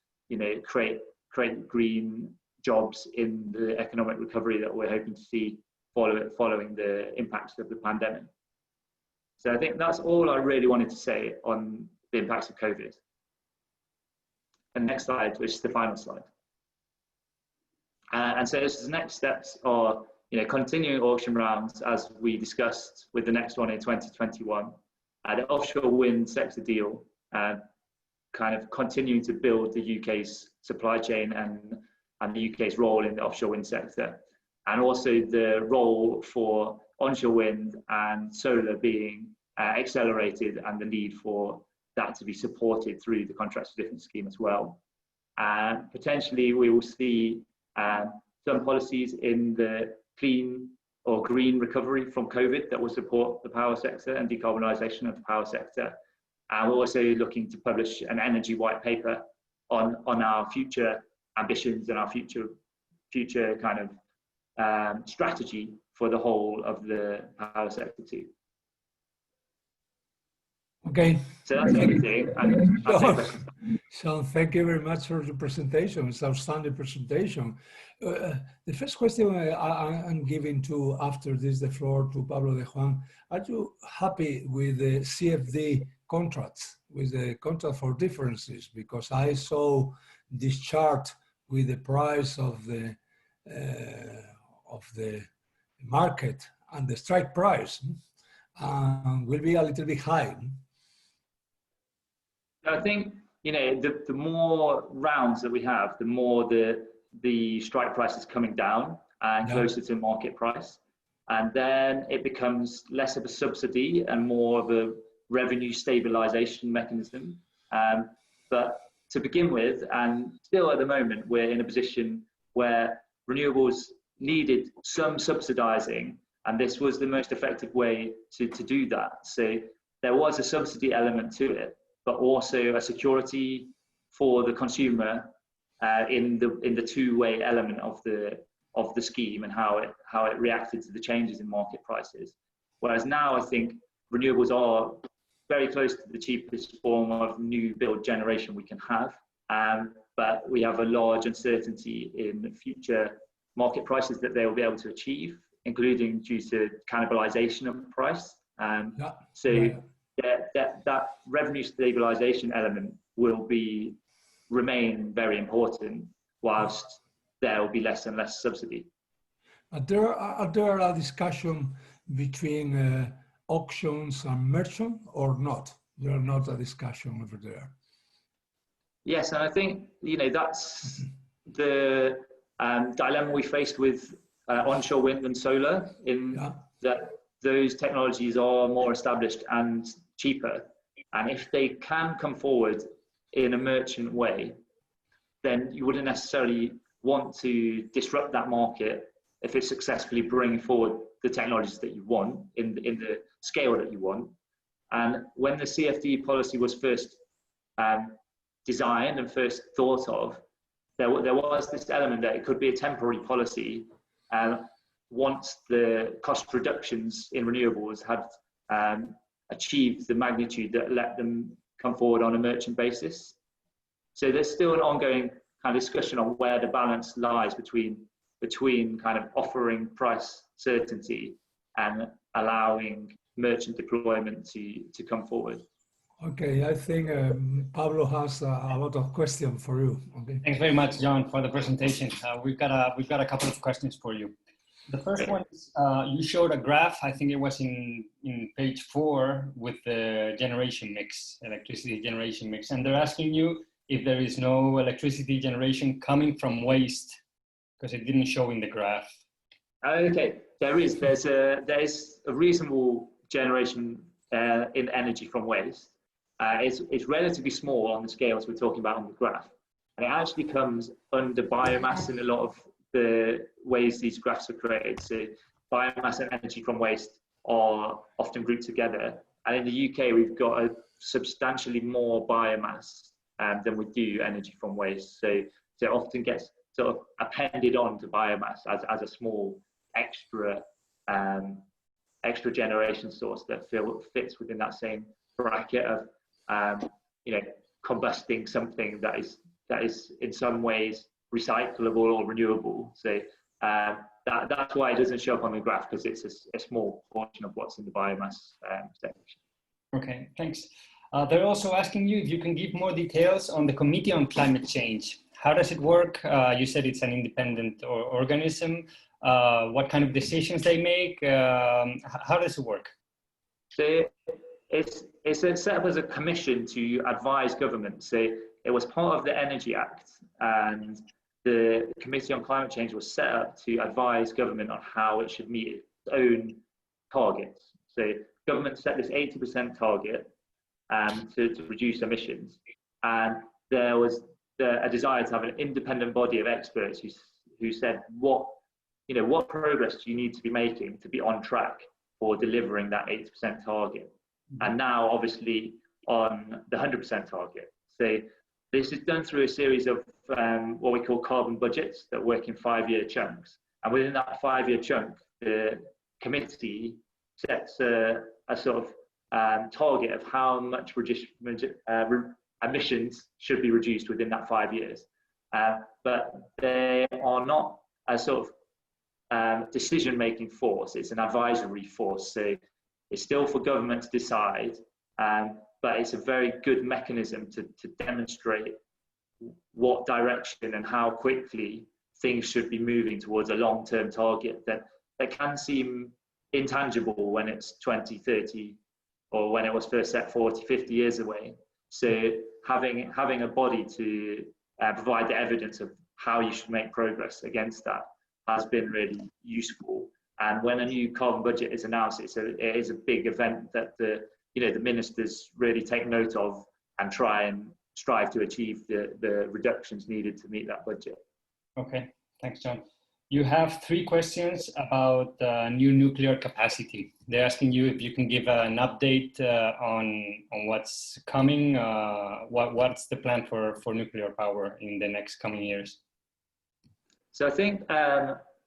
create green jobs in the economic recovery that we're hoping to see following the impacts of the pandemic. So I think that's all I really wanted to say on the impacts of COVID. And next slide, which is the final slide. And so this is the next steps are, continuing auction rounds as we discussed with the next one in 2021. The offshore wind sector deal, kind of continuing to build the UK's supply chain and the UK's role in the offshore wind sector, and also the role for onshore wind and solar being accelerated, and the need for that to be supported through the Contracts for Difference scheme as well. Potentially we will see some policies in the clean or green recovery from COVID that will support the power sector and decarbonisation of the power sector. And we're also looking to publish an energy white paper on our future ambitions and our future kind of strategy for the whole of the power sector too. Okay. So that's everything. So thank you very much for the presentation. It's an outstanding presentation. The first question I'm giving to after this the floor to Pablo de Juan. Are you happy with the CFD contracts, with the contract for differences? Because I saw this chart with the price of the market and the strike price will be a little bit high. I think, the more rounds that we have, the more the strike price is coming down and closer to market price. And then it becomes less of a subsidy and more of a revenue stabilization mechanism. But to begin with, and still at the moment, we're in a position where renewables needed some subsidizing, and this was the most effective way to do that. So there was a subsidy element to it, but also a security for the consumer in the two-way element of the scheme and how it reacted to the changes in market prices. Whereas now I think renewables are very close to the cheapest form of new build generation we can have, but we have a large uncertainty in future market prices that they will be able to achieve, including due to cannibalization of price. That revenue stabilization element will remain very important, whilst there will be less and less subsidy. Are there a discussion between auctions and merchant or not? There's not a discussion over there. Yes, and I think that's the dilemma we faced with onshore wind and solar, in that those technologies are more established and cheaper, and if they can come forward in a merchant way, then you wouldn't necessarily want to disrupt that market if it's successfully bringing forward the technologies that you want in the scale that you want. And when the CFD policy was first designed and first thought of, there was this element that it could be a temporary policy, once the cost reductions in renewables had achieved the magnitude that let them come forward on a merchant basis. So there's still an ongoing kind of discussion on where the balance lies between kind of offering price certainty and allowing merchant deployment to come forward. Okay, I think Pablo has a lot of questions for you. Okay. Thanks very much, John, for the presentation. We've got a couple of questions for you. The first one is, you showed a graph, I think it was in page 4, with the generation mix, electricity generation mix, and they're asking you if there is no electricity generation coming from waste, because it didn't show in the graph. Okay, there's a reasonable generation in energy from waste. It's relatively small on the scales we're talking about on the graph, and it actually comes under biomass in a lot of the ways these graphs are created. So biomass and energy from waste are often grouped together, and in the UK we've got a substantially more biomass than we do energy from waste. So it often gets sort of appended on to biomass as a small extra generation source that fits within that same bracket of combusting something that is in some ways recyclable or renewable. So that's why it doesn't show up on the graph, because it's a small portion of what's in the biomass section. Okay, thanks. They're also asking you if you can give more details on the Committee on Climate Change. How does it work? You said it's an independent organism. What kind of decisions they make? How does it work? So it's set up as a commission to advise government. So it was part of the Energy Act, and the Committee on Climate Change was set up to advise government on how it should meet its own targets. So government set this 80% target to reduce emissions, and there was a desire to have an independent body of experts who said what progress do you need to be making to be on track for delivering that 80% target, and now obviously on the 100% target. So this is done through a series of what we call carbon budgets that work in 5-year chunks, and within that 5-year chunk, the committee sets a sort of target of how much emissions should be reduced within that 5 years. But they are not a sort of decision-making force. It's an advisory force. So it's still for government to decide, but it's a very good mechanism to demonstrate what direction and how quickly things should be moving towards a long-term target that can seem intangible when it's 20, 30, or when it was first set 40, 50 years away. So having a body to provide the evidence of how you should make progress against that has been really useful. And when a new carbon budget is announced, it is a big event that the ministers really take note of and try and strive to achieve the reductions needed to meet that budget. Okay, thanks, John. You have 3 questions about new nuclear capacity. They're asking you if you can give an update on what's coming. What's the plan for nuclear power in the next coming years? So I think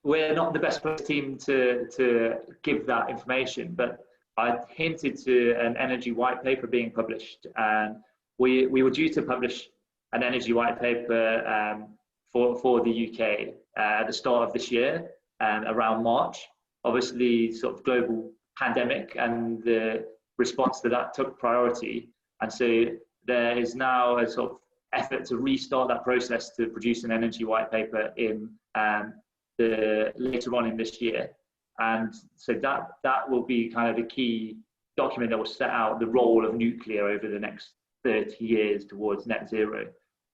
we're not the best team to give that information, but I hinted to an energy white paper being published, and we were due to publish an energy white paper for the UK at the start of this year, around March. Obviously, sort of global pandemic and the response to that took priority. And so there is now a sort of effort to restart that process to produce an energy white paper in later on in this year. And so that will be kind of the key document that will set out the role of nuclear over the next 30 years towards net zero.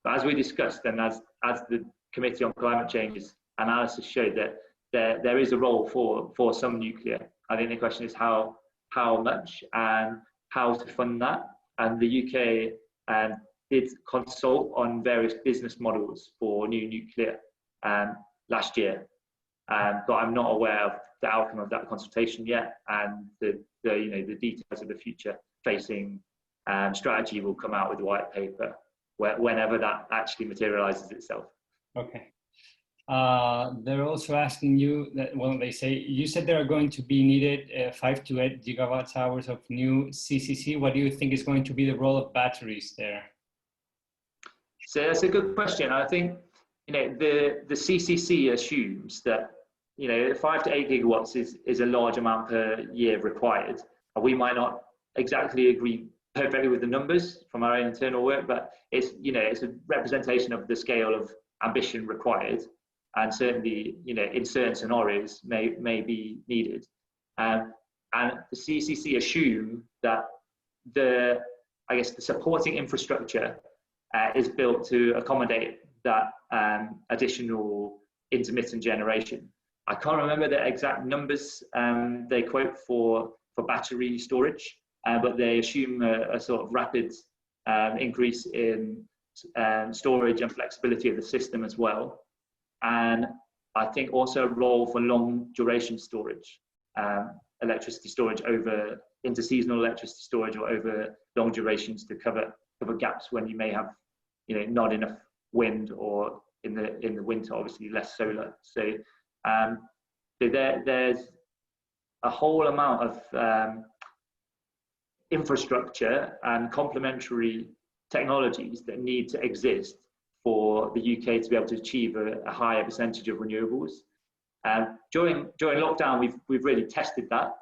But as we discussed, and as the Committee on Climate Change's analysis showed, that there is a role for some nuclear. I think the question is how much and how to fund that. And the UK did consult on various business models for new nuclear last year, but I'm not aware of the outcome of that consultation yet, and the details of the future facing strategy will come out with the white paper whenever that actually materializes itself. Okay. They're also asking you that, well, they say, you said there are going to be needed 5 to 8 gigawatt hours of new CCC. What do you think is going to be the role of batteries there? So that's a good question. I think, the CCC assumes that, 5 to 8 gigawatts is a large amount per year required. We might not exactly agree perfectly with the numbers from our own internal work, but it's a representation of the scale of ambition required, and certainly in certain scenarios may be needed. And the CCC assume that the supporting infrastructure is built to accommodate that additional intermittent generation. I can't remember the exact numbers they quote for battery storage, but they assume a sort of rapid increase in storage and flexibility of the system as well. And I think also a role for long duration storage, electricity storage over interseasonal electricity storage, or over long durations to cover gaps when you may have not enough wind, or in the winter obviously less solar. So there's a whole amount of infrastructure and complementary technologies that need to exist for the UK to be able to achieve a higher percentage of renewables. During lockdown, we've really tested that.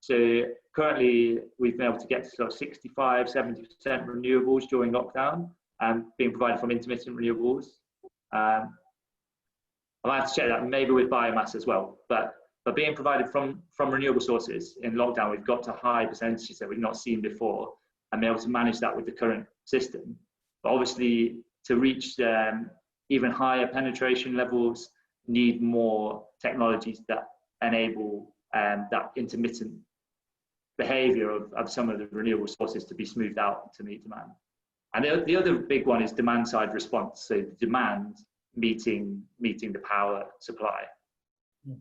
So currently we've been able to get to sort of 65-70% renewables during lockdown, being provided from intermittent renewables. I'll have to check that, maybe with biomass as well, but being provided from renewable sources in lockdown, we've got to high percentages that we've not seen before, and be able to manage that with the current system. But obviously, to reach even higher penetration levels, need more technologies that enable that intermittent behavior of some of the renewable sources to be smoothed out to meet demand. And the other big one is demand side response. So the demand meeting the power supply.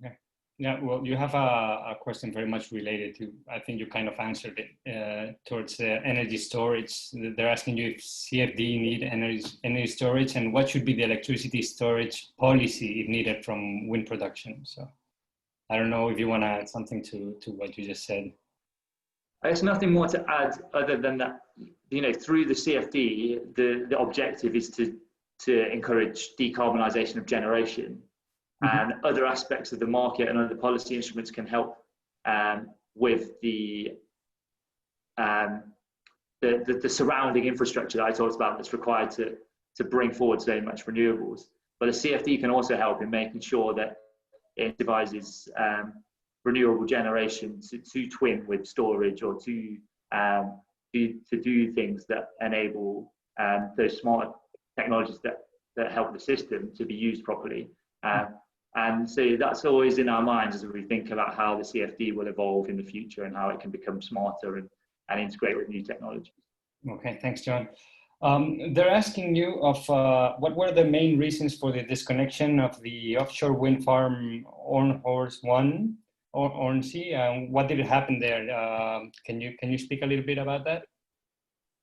Okay. Yeah, well, you have a question very much related to, I think you kind of answered it, towards energy storage. They're asking you if CFD need energy storage, and what should be the electricity storage policy if needed from wind production. So I don't know if you want to add something to what you just said. There's nothing more to add other than that, through the CFD, the objective is to encourage decarbonisation of generation. And other aspects of the market and other policy instruments can help with the surrounding infrastructure that I talked about that's required to bring forward so much renewables. But the CFD can also help in making sure that it devises renewable generation to twin with storage, or to do things that enable those smart technologies that help the system to be used properly. And so that's always in our minds as we think about how the CFD will evolve in the future and how it can become smarter and integrate with new technologies. Okay, thanks, John. They're asking you of what were the main reasons for the disconnection of the offshore wind farm Ornhorse 1 or Ornsea, and what did happen there? Can you speak a little bit about that?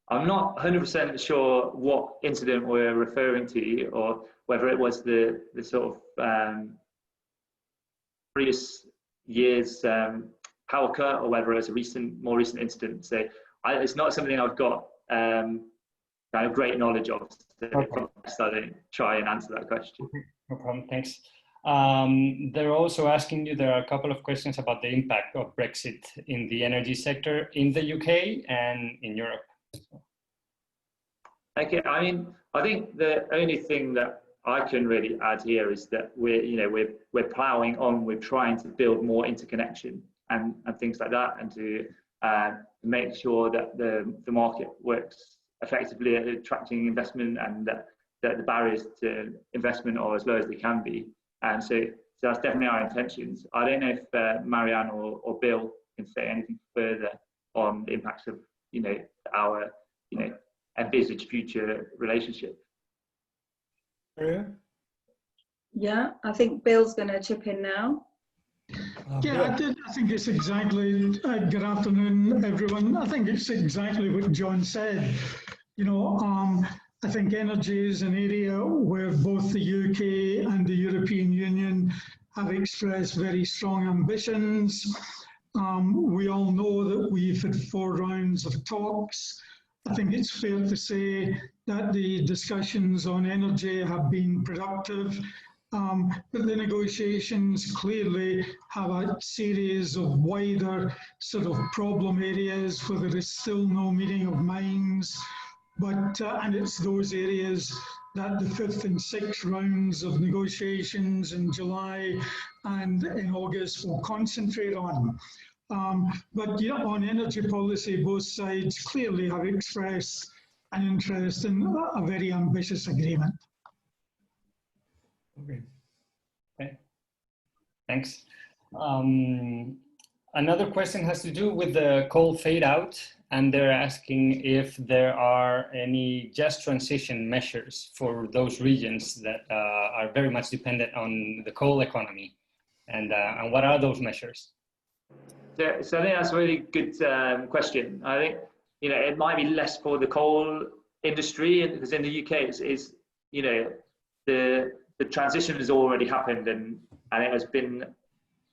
I'm not 100% sure what incident we're referring to, or whether it was the sort of previous year's power cut, or whether it's a more recent incident. So it's not something I've got kind of great knowledge of. So Okay. I don't try and answer that question. No problem, thanks. They're also asking you, there are a couple of questions about the impact of Brexit in the energy sector in the UK and in Europe. Okay, I mean, I think the only thing that I can really add here is that we're ploughing on, we're trying to build more interconnection and things like that, and to make sure that the market works effectively at attracting investment, and that the barriers to investment are as low as they can be. And so that's definitely our intentions. I don't know if Marianne or Bill can say anything further on the impacts of our envisaged future relationship. Yeah, I think Bill's going to chip in now. Yeah, I think it's exactly, good afternoon, everyone. I think it's exactly what John said. I think energy is an area where both the UK and the European Union have expressed very strong ambitions. We all know that we've had 4 rounds of talks. I think it's fair to say that the discussions on energy have been productive. But the negotiations clearly have a series of wider sort of problem areas where there is still no meeting of minds. But and it's those areas that the 5th and 6th rounds of negotiations in July and in August will concentrate on. But yeah, on energy policy, both sides clearly have expressed an interest in a very ambitious agreement. Okay, thanks. Another question has to do with the coal fade out, and they're asking if there are any just transition measures for those regions that are very much dependent on the coal economy, and what are those measures? So I think that's a really good question. I think it might be less for the coal industry, because in the UK it's the transition has already happened, and it has been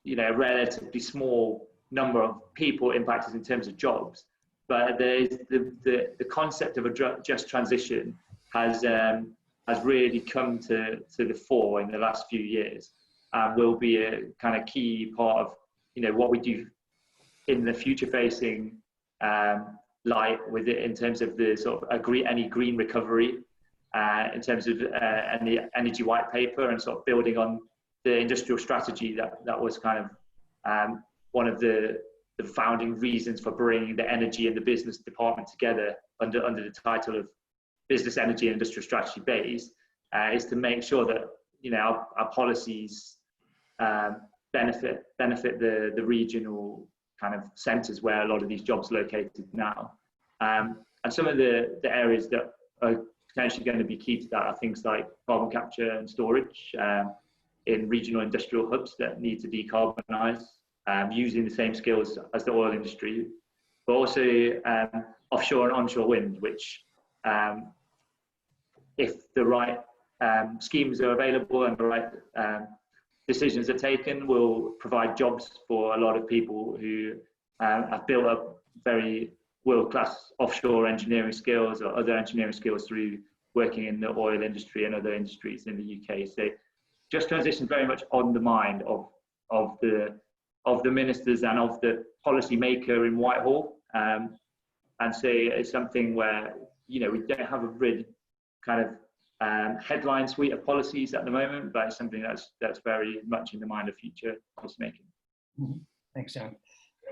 a relatively small number of people impacted in terms of jobs. But the concept of a just transition has really come to the fore in the last few years, and will be a kind of key part of what we do in the future facing light with it, in terms of the sort of any green recovery, in terms of and the energy white paper, and sort of building on the industrial strategy that was kind of one of the founding reasons for bringing the energy and the business department together under the title of Business, Energy and Industrial Strategy BEIS, is to make sure that our policies benefit the regional kind of centres where a lot of these jobs are located now. And some of the areas that are potentially going to be key to that are things like carbon capture and storage in regional industrial hubs that need to decarbonise, using the same skills as the oil industry, but also offshore and onshore wind, which if the right schemes are available and the right decisions are taken, will provide jobs for a lot of people who have built up very world-class offshore engineering skills or other engineering skills through working in the oil industry and other industries in the UK. So just transition very much on the mind of the ministers and of the policy maker in Whitehall, and so it's something where we don't have a really kind of headline suite of policies at the moment, but it's something that's very much in the mind of future policy making. Mm-hmm. Thanks, John.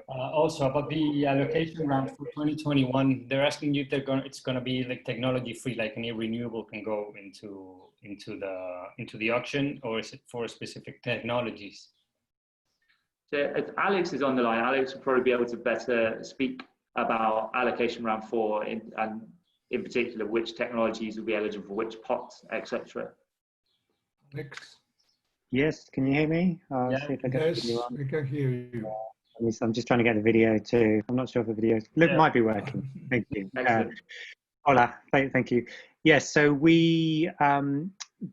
Also about the allocation round for 2021, they're asking you if it's going to be like technology free, like any renewable can go into the auction, or is it for specific technologies? So if Alex is on the line, Alex will probably be able to better speak about allocation round 4 and in particular which technologies will be eligible for which pots, etc. Alex. Yes, can you hear me? Yeah. See if I Yes, we can hear you. I'm just trying to get the video too. I'm not sure if the video might be working. Thank you. Hola, thank you. Yes, so we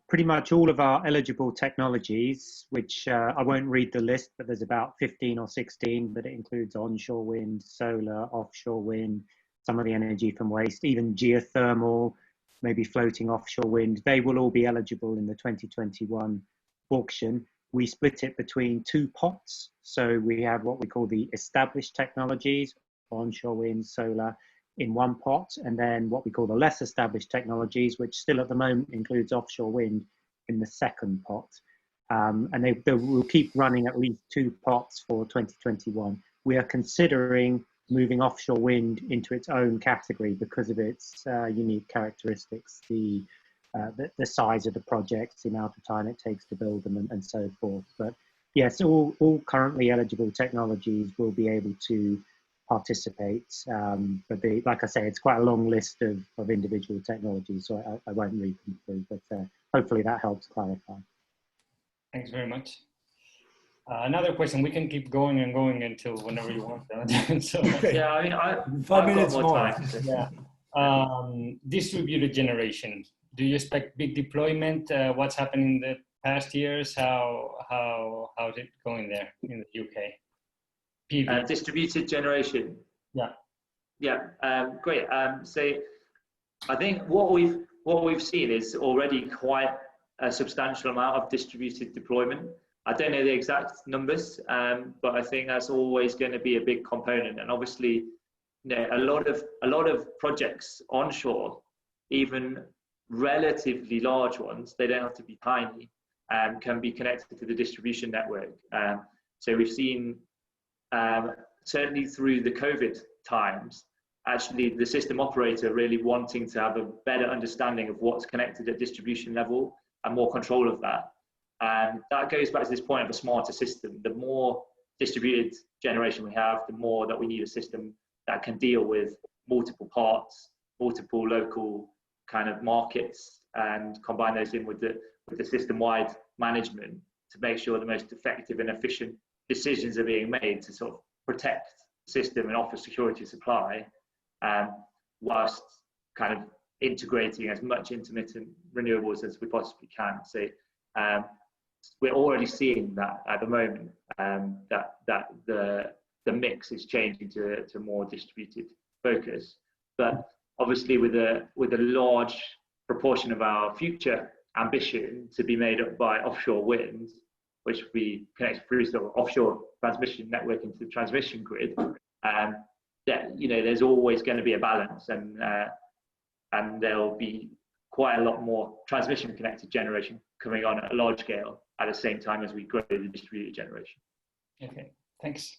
pretty much all of our eligible technologies, which I won't read the list, but there's about 15 or 16, but it includes onshore wind, solar, offshore wind, some of the energy from waste, even geothermal, maybe floating offshore wind, they will all be eligible in the 2021 auction. We split it between two pots. So we have what we call the established technologies, onshore wind, solar, in one pot, and then what we call the less established technologies, which still at the moment includes offshore wind, in the second pot. And they will keep running at least two pots for 2021. We are considering moving offshore wind into its own category because of its unique characteristics, the size of the projects, the amount of time it takes to build them, and so forth. But yes, all currently eligible technologies will be able to participate. But like I say, it's quite a long list of individual technologies, so I won't read them through, but hopefully that helps clarify. Thanks very much. Another question. We can keep going and going until whenever you want. So, yeah, I mean, 5 minutes more. Time. Yeah. Distributed generation. Do you expect big deployment? What's happened in the past years? How's it going there in the UK? PV. Distributed generation. Yeah. Yeah. Great. So I think what we've seen is already quite a substantial amount of distributed deployment. I don't know the exact numbers, but I think that's always going to be a big component. And obviously, you know, a lot of projects onshore, even relatively large ones, they don't have to be tiny, can be connected to the distribution network. So we've seen, certainly through the COVID times, actually the system operator really wanting to have a better understanding of what's connected at distribution level and more control of that. And that goes back to this point of a smarter system. The more distributed generation we have, the more that we need a system that can deal with multiple parts, multiple local kind of markets, and combine those in with the system-wide management to make sure the most effective and efficient decisions are being made to sort of protect the system and offer security of supply, whilst kind of integrating as much intermittent renewables as we possibly can. So we're already seeing that at the moment, that the mix is changing to more distributed focus. But obviously with a large proportion of our future ambition to be made up by offshore wind, which we connect through sort of offshore transmission network into the transmission grid, that, you know, there's always going to be a balance, and there'll be quite a lot more transmission connected generation coming on at a large scale at the same time as we grow the distributed generation. Okay, thanks.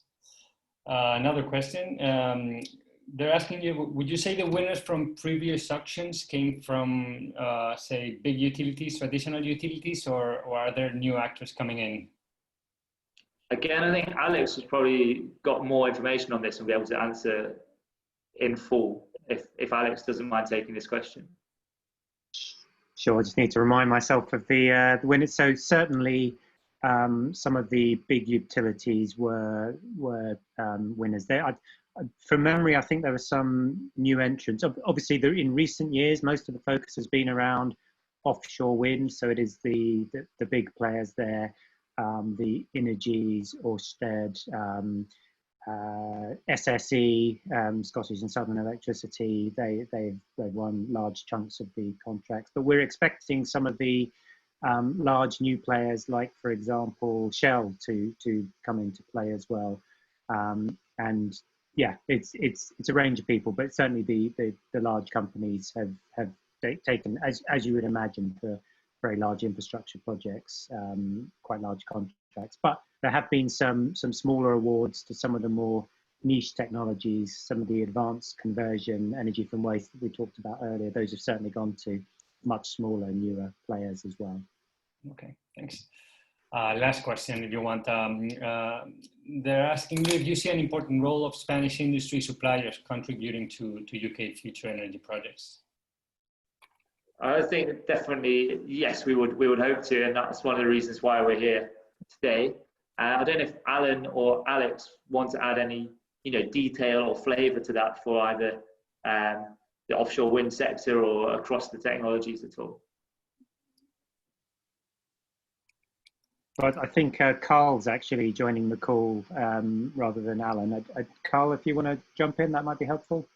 Another question. They're asking you, would you say the winners from previous auctions came from, say, big utilities, traditional utilities, or are there new actors coming in? Again, I think Alex has probably got more information on this and be able to answer in full, if Alex doesn't mind taking this question. Sure, I just need to remind myself of the winners. So certainly some of the big utilities were winners there. From memory, I think there were some new entrants. Obviously, in recent years, most of the focus has been around offshore wind. So it is the big players there, the Energias, Ørsted, SSE, Scottish and Southern Electricity. They've won large chunks of the contracts. But we're expecting some of the large new players, like, for example, Shell, to come into play as well. And yeah, it's a range of people, but certainly the large companies have taken, as you would imagine, for very large infrastructure projects, quite large contracts. But there have been some smaller awards to some of the more niche technologies, some of the advanced conversion, energy from waste that we talked about earlier. Those have certainly gone to much smaller, newer players as well. Okay, thanks. Last question, if you want. They're asking you if you see an important role of Spanish industry suppliers contributing to UK future energy projects. I think definitely, yes, we would hope to, and that's one of the reasons why we're here today. I don't know if Alan or Alex want to add any, detail or flavour to that for either the offshore wind sector or across the technologies at all. But I think Karl's actually joining the call rather than Alan. Karl, if you want to jump in, that might be helpful.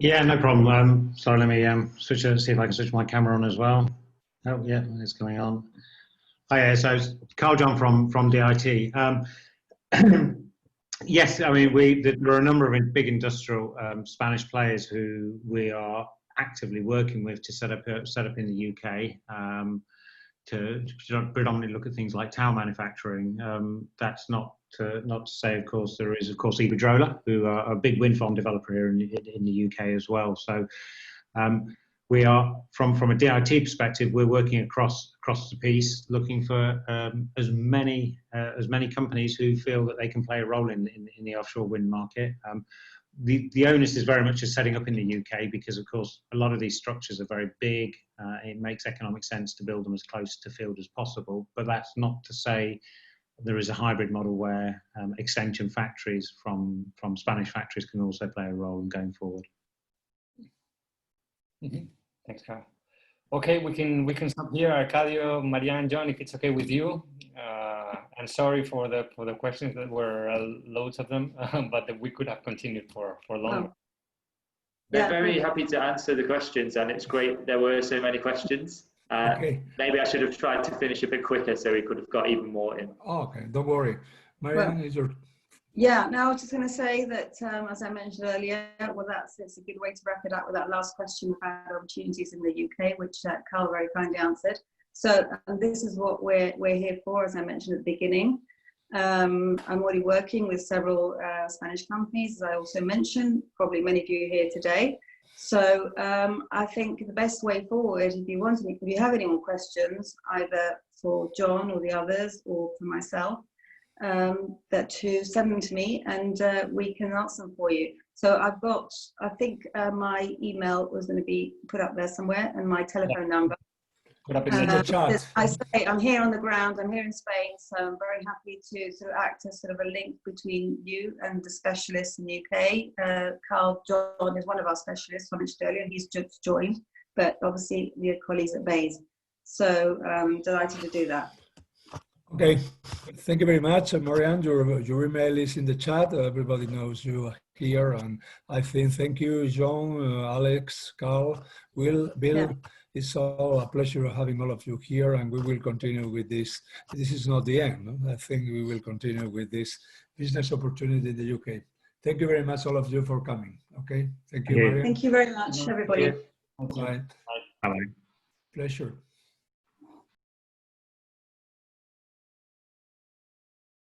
Yeah, no problem. Sorry, let me see if I can switch my camera on as well. Oh, yeah, it's going on. Oh, yeah, so Carl John from DIT. Yes, I mean, there are a number of big industrial Spanish players who we are actively working with to set up in the UK to predominantly look at things like towel manufacturing. That's not to say, of course, there is, of course, Iberdrola, who are a big wind farm developer here in the UK as well. So we are, from a DIT perspective, we're working across the piece, looking for as many companies who feel that they can play a role in the offshore wind market. The onus is very much just setting up in the UK because, of course, a lot of these structures are very big. It makes economic sense to build them as close to field as possible. But that's not to say there is a hybrid model where extension factories from Spanish factories can also play a role in going forward. Mm-hmm. Thanks, Karl. Okay, we can stop here. Arcadio, Marianne, John, if it's okay with you. And sorry for the questions that were loads of them, but we could have continued for longer. Oh. They're very happy to answer the questions, and it's great there were so many questions. Okay. Maybe I should have tried to finish a bit quicker so we could have got even more in. Oh, okay, don't worry. Marianne, is your... Yeah, no, I was just going to say that, as I mentioned earlier, well, it's a good way to wrap it up with that last question about opportunities in the UK, which Karl very kindly answered. So this is what we're here for, as I mentioned at the beginning. I'm already working with several Spanish companies, as I also mentioned, probably many of you here today. So I think the best way forward, if you have any more questions, either for John or the others or for myself, that to send them to me and we can answer them for you. So I think my email was going to be put up there somewhere and my telephone number. Put up in the chat. I say I'm here on the ground, I'm here in Spain, so I'm very happy to sort of act as sort of a link between you and the specialists in the UK. Carl John is one of our specialists, I mentioned earlier, he's just joined, but obviously your colleagues at BEIS. So delighted to do that. Okay, thank you very much. Marianne, your email is in the chat. Everybody knows you here. And I think, thank you, John, Alex, Karl, Will, Bill. Yeah. It's all a pleasure having all of you here, and we will continue with this. This is not the end. No? I think we will continue with this business opportunity in the UK. Thank you very much, all of you, for coming. Okay, thank you, Marianne. Thank you very much, everybody. Bye. Bye. Pleasure.